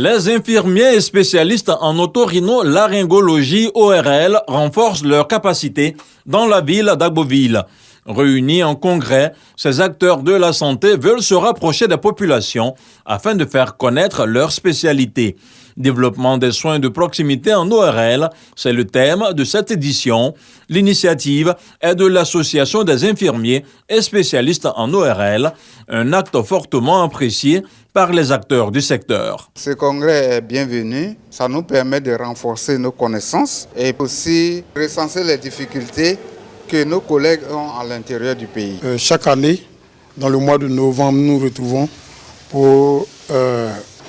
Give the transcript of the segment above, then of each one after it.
Les infirmiers et spécialistes en otorhinolaryngologie ORL renforcent leurs capacités dans la ville d'Agboville. Réunis en congrès, ces acteurs de la santé veulent se rapprocher des populations afin de faire connaître leur spécialité. Développement des soins de proximité en ORL, c'est le thème de cette édition. L'initiative est de l'Association des infirmiers et spécialistes en ORL, un acte fortement apprécié par les acteurs du secteur. Ce congrès est bienvenu, ça nous permet de renforcer nos connaissances et aussi recenser les difficultés que nos collègues ont à l'intérieur du pays. Chaque année, dans le mois de novembre, nous nous retrouvons pour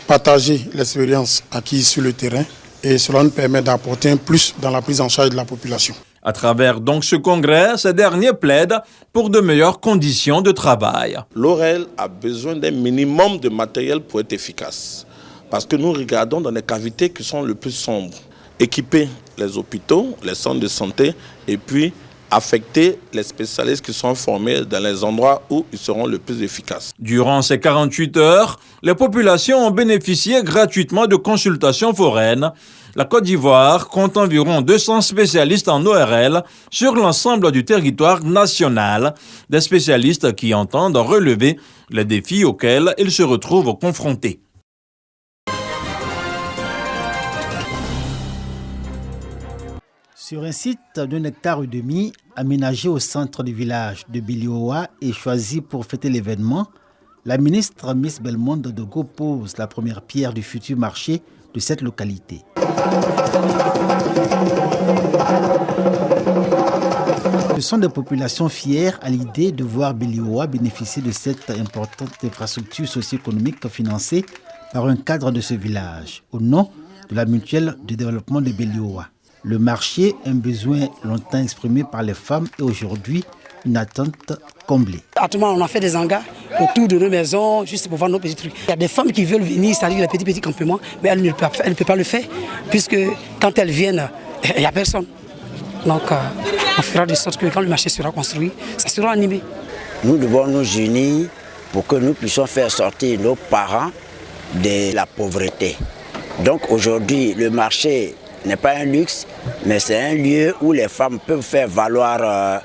partager l'expérience acquise sur le terrain et cela nous permet d'apporter un plus dans la prise en charge de la population. À travers donc ce congrès, ces derniers plaident pour de meilleures conditions de travail. L'ORL a besoin d'un minimum de matériel pour être efficace. Parce que nous regardons dans les cavités qui sont les plus sombres. Équiper les hôpitaux, les centres de santé et puis affecter les spécialistes qui sont formés dans les endroits où ils seront le plus efficaces. Durant ces 48 heures, les populations ont bénéficié gratuitement de consultations foraines. La Côte d'Ivoire compte environ 200 spécialistes en ORL sur l'ensemble du territoire national, des spécialistes qui entendent relever les défis auxquels ils se retrouvent confrontés. Sur un site d'1,5 hectare aménagé au centre du village de Biliowa et choisi pour fêter l'événement, la ministre Miss Belmondo Dogo pose la première pierre du futur marché de cette localité. Ce sont des populations fières à l'idée de voir Biliowa bénéficier de cette importante infrastructure socio-économique financée par un cadre de ce village, au nom de la mutuelle de développement de Biliowa. Le marché, un besoin longtemps exprimé par les femmes et aujourd'hui une attente comblée. Actuellement, on a fait des hangars autour de nos maisons juste pour voir nos petits trucs. Il y a des femmes qui veulent venir, c'est-à-dire les petits campements, mais elles ne peuvent pas le faire puisque quand elles viennent, il n'y a personne. Donc, on fera de sorte que quand le marché sera construit, ça sera animé. Nous devons nous unir pour que nous puissions faire sortir nos parents de la pauvreté. Donc aujourd'hui, le marché n'est pas un luxe, mais c'est un lieu où les femmes peuvent faire valoir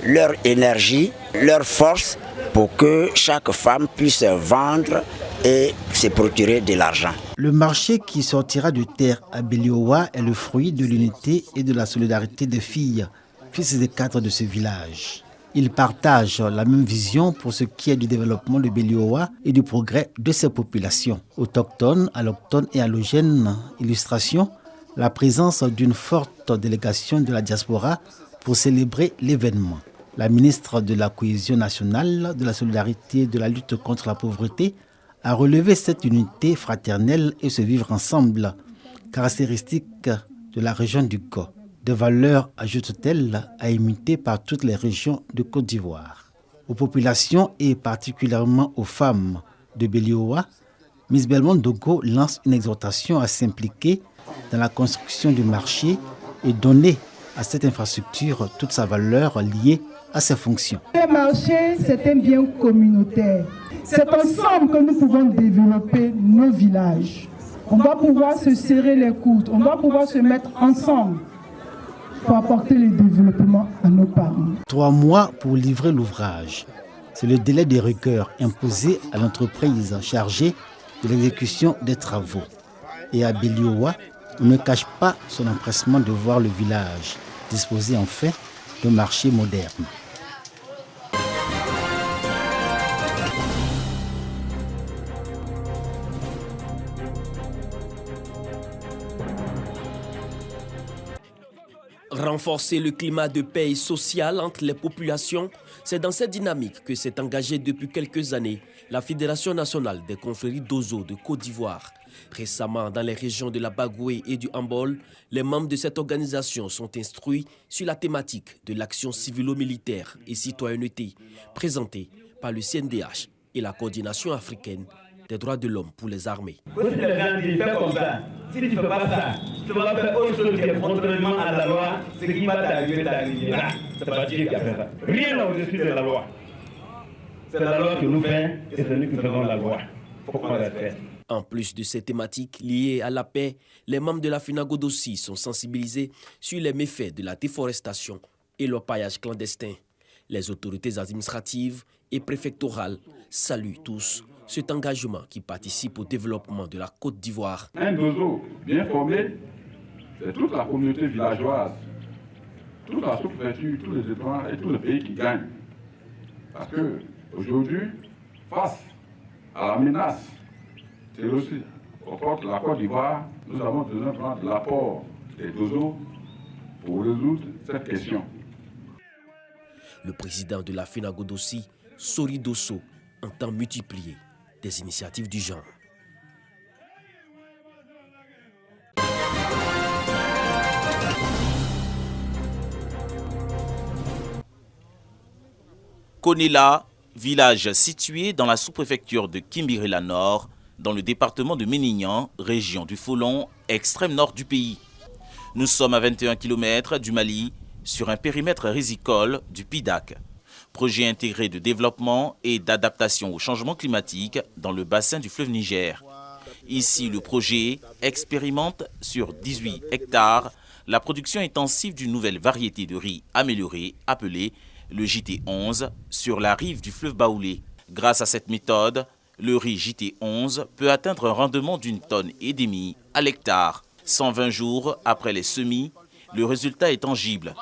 leur énergie, leur force, pour que chaque femme puisse vendre et se procurer de l'argent. Le marché qui sortira de terre à Biliowa est le fruit de l'unité et de la solidarité des filles, fils et cadres de ce village. Ils partagent la même vision pour ce qui est du développement de Biliowa et du progrès de ses populations. Autochtones, allochtones et allogènes. Illustration, la présence d'une forte délégation de la diaspora pour célébrer l'événement. La ministre de la Cohésion nationale, de la solidarité et de la lutte contre la pauvreté a relevé cette unité fraternelle et ce vivre ensemble, caractéristique de la région du Go. Des valeurs, ajoute-t-elle, à imiter par toutes les régions de Côte d'Ivoire. Aux populations et particulièrement aux femmes de Biliowa, Miss Belmondo Dogo lance une exhortation à s'impliquer dans la construction du marché et donner à cette infrastructure toute sa valeur liée à ses fonctions. Le marché, c'est un bien communautaire. C'est ensemble que nous pouvons développer nos villages. On doit pouvoir se serrer les coudes, on doit pouvoir se mettre ensemble pour apporter le développement à nos parents. 3 mois pour livrer l'ouvrage. C'est le délai de rigueur imposé à l'entreprise chargée de l'exécution des travaux. Et à Biliowa, on ne cache pas son empressement de voir le village disposer enfin d'un marché moderne. Renforcer le climat de paix sociale entre les populations, c'est dans cette dynamique que s'est engagée depuis quelques années la Fédération nationale des confréries d'Ozo de Côte d'Ivoire. Récemment, dans les régions de la Bagoué et du Hambol, les membres de cette organisation sont instruits sur la thématique de l'action civilo-militaire et citoyenneté présentée par le CNDH et la coordination africaine des droits de l'homme pour les armées. Si tu ne fais pas ça, tu vas faire autre chose qui est contrairement à la loi, ce qui va t'arriver t'arrivera. C'est pas Dieu qui a fait ça. Rien n'est au-dessus de la loi. C'est la loi que nous faisons et c'est nous qui faisons la loi. Faut qu'on respecte. En plus de ces thématiques liées à la paix, les membres de la FENAGODOSI sont sensibilisés sur les méfaits de la déforestation et le paillage clandestin. Les autorités administratives et préfectorales saluent tous cet engagement qui participe au développement de la Côte d'Ivoire. Un dozo bien formé, c'est toute la communauté villageoise, toute la sous-préfecture, tous les états et tout le pays qui gagnent. Parce qu'aujourd'hui, face à la menace terroriste contre la Côte d'Ivoire, nous avons besoin de l'apport des dozos pour résoudre cette question. Le président de la FENAGODOSI, Sori Dosso, entend multiplier des initiatives du genre. Konela, village situé dans la sous-préfecture de Kimbirela Nord, dans le département de Ménignan, région du Folon, extrême nord du pays. Nous sommes à 21 km du Mali, sur un périmètre risicole du PIDAC, projet intégré de développement et d'adaptation au changement climatique dans le bassin du fleuve Niger. Ici, le projet expérimente sur 18 hectares la production intensive d'une nouvelle variété de riz améliorée appelée le JT11 sur la rive du fleuve Baoulé. Grâce à cette méthode, le riz JT11 peut atteindre un rendement d'1,5 tonne à l'hectare. 120 jours après les semis, le résultat est tangible.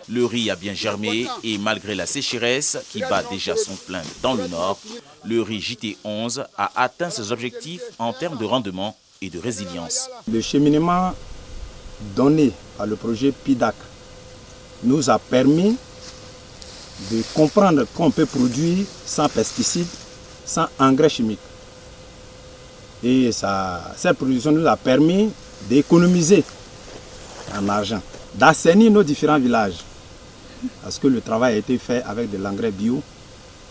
Le riz a bien germé et malgré la sécheresse qui bat déjà son plein dans le nord, le riz JT11 a atteint ses objectifs en termes de rendement et de résilience. Le cheminement donné par le projet PIDAC nous a permis de comprendre qu'on peut produire sans pesticides, sans engrais chimiques. Et cette production nous a permis d'économiser en argent, d'assainir nos différents villages. Parce que le travail a été fait avec de l'engrais bio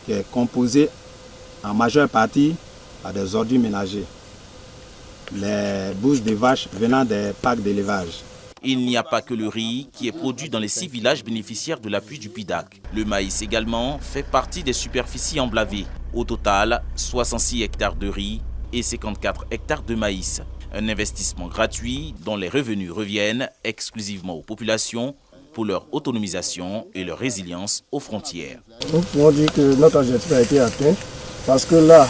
qui est composé en majeure partie par des ordures ménagers. Les bouches de vaches venant des parcs d'élevage. Il n'y a pas que le riz qui est produit dans les 6 villages bénéficiaires de l'appui du PIDAC. Le maïs également fait partie des superficies emblavées. Au total, 66 hectares de riz et 54 hectares de maïs. Un investissement gratuit dont les revenus reviennent exclusivement aux populations pour leur autonomisation et leur résilience aux frontières. Nous pouvons dire que notre objectif a été atteint parce que là,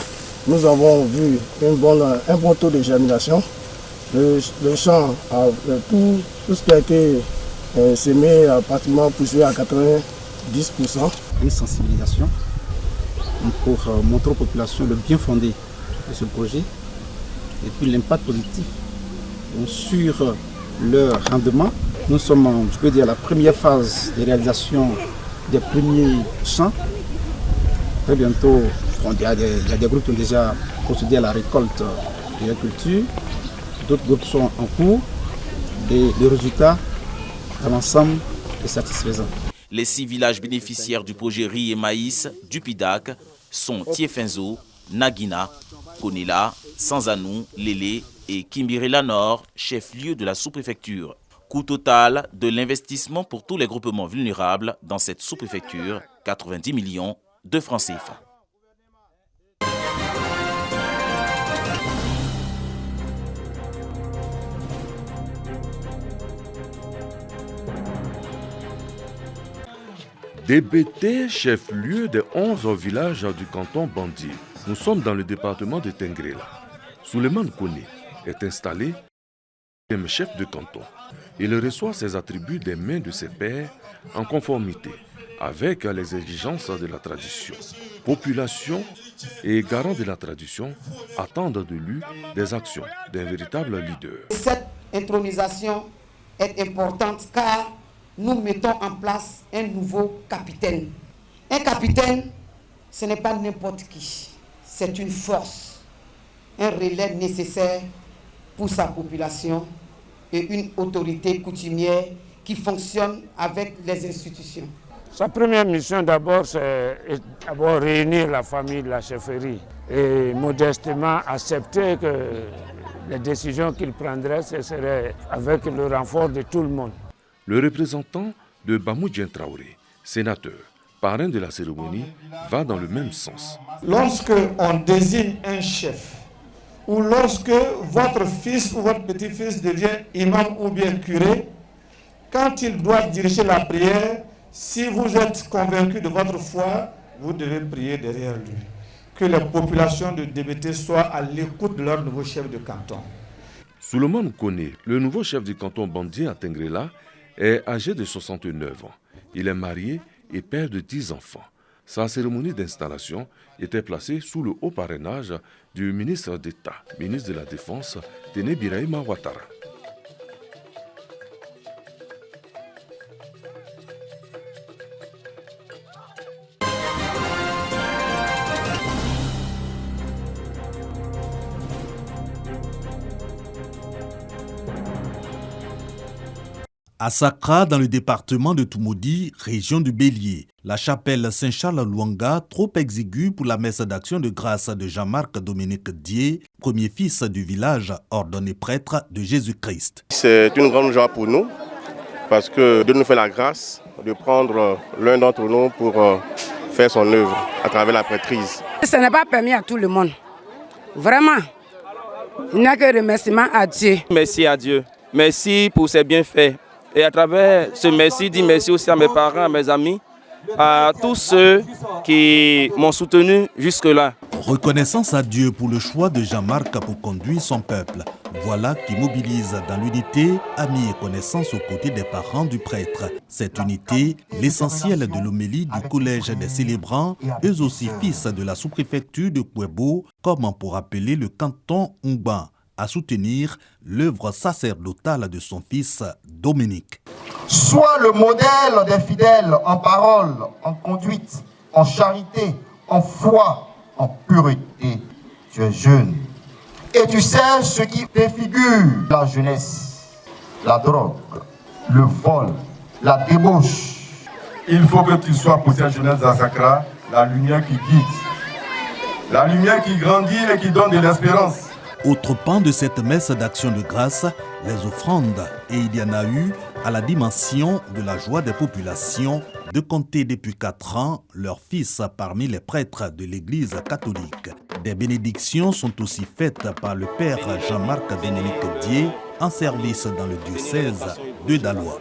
nous avons vu un bon taux de germination. Le champ, tout ce qui a été semé a pratiquement poussé à 90%. Une sensibilisation pour montrer aux populations le bien fondé de ce projet et puis l'impact positif sur leur rendement. Nous sommes, je peux dire, à la première phase de réalisation des premiers champs. Très bientôt, il y a des groupes qui ont déjà procédé à la récolte de la culture. D'autres groupes sont en cours et le résultat dans l'ensemble est satisfaisant. Les 6 villages bénéficiaires du projet riz et maïs du PIDAC sont Tiefenzo, Nagina, Konela, Sanzanou, Lélé et Kimbirela Nord, chef-lieu de la sous-préfecture. Coût total de l'investissement pour tous les groupements vulnérables dans cette sous-préfecture, 90 millions de francs CFA. DBT, chef-lieu des 11 villages du canton Bandi. Nous sommes dans le département de Tengrela. Souleymane Kone est installé comme chef de canton. Il reçoit ses attributs des mains de ses pairs en conformité avec les exigences de la tradition. Population et garant de la tradition attendent de lui des actions d'un véritable leader. Cette intronisation est importante car nous mettons en place un nouveau capitaine. Un capitaine, ce n'est pas n'importe qui. C'est une force, un relais nécessaire pour sa population et une autorité coutumière qui fonctionne avec les institutions. Sa première mission d'abord, c'est réunir la famille de la chefferie et modestement accepter que les décisions qu'il prendrait, ce serait avec le renfort de tout le monde. Le représentant de Bamoudjien Traoré, sénateur, parrain de la cérémonie, va dans le même sens. Lorsque on désigne un chef ou lorsque votre fils ou votre petit-fils devient imam ou bien curé, quand il doit diriger la prière, si vous êtes convaincu de votre foi, vous devez prier derrière lui. Que les populations de DBT soient à l'écoute de leur nouveau chef de canton. Souleymane Koné, le nouveau chef du canton Bandi à Tengrela, est âgé de 69 ans. Il est marié et père de 10 enfants. Sa cérémonie d'installation était placée sous le haut parrainage du ministre d'État, ministre de la Défense, Téné Birahima Ouattara. À Sakra, dans le département de Toumoudi, région du Bélier, la chapelle Saint-Charles-Luanga, trop exiguë pour la messe d'action de grâce de Jean-Marc Dominique Dié, premier fils du village ordonné prêtre de Jésus-Christ. C'est une grande joie pour nous, parce que Dieu nous fait la grâce de prendre l'un d'entre nous pour faire son œuvre à travers la prêtrise. Ce n'est pas permis à tout le monde. Vraiment, il n'y a que remerciement à Dieu. Merci à Dieu. Merci pour ses bienfaits. Et à travers ce merci, dis merci aussi à mes parents, à mes amis, à tous ceux qui m'ont soutenu jusque-là. Reconnaissance à Dieu pour le choix de Jean-Marc pour conduire son peuple. Voilà qui mobilise dans l'unité amis et connaissances aux côtés des parents du prêtre. Cette unité, l'essentiel de l'homélie du collège des célébrants, eux aussi fils de la sous-préfecture de Kouébo, comme pour appeler le canton Ngban, à soutenir l'œuvre sacerdotale de son fils Dominique. Sois le modèle des fidèles en parole, en conduite, en charité, en foi, en pureté. Tu es jeune et tu sais ce qui défigure la jeunesse, la drogue, le vol, la débauche. Il faut que tu sois pour cette jeunesse d'Assakra la lumière qui guide, la lumière qui grandit et qui donne de l'espérance. Autre pan de cette messe d'action de grâce, les offrandes. Et il y en a eu à la dimension de la joie des populations de compter depuis 4 ans leurs fils parmi les prêtres de l'Église catholique. Des bénédictions sont aussi faites par le père Jean-Marc Dominique Dié en service dans le diocèse de Daloa.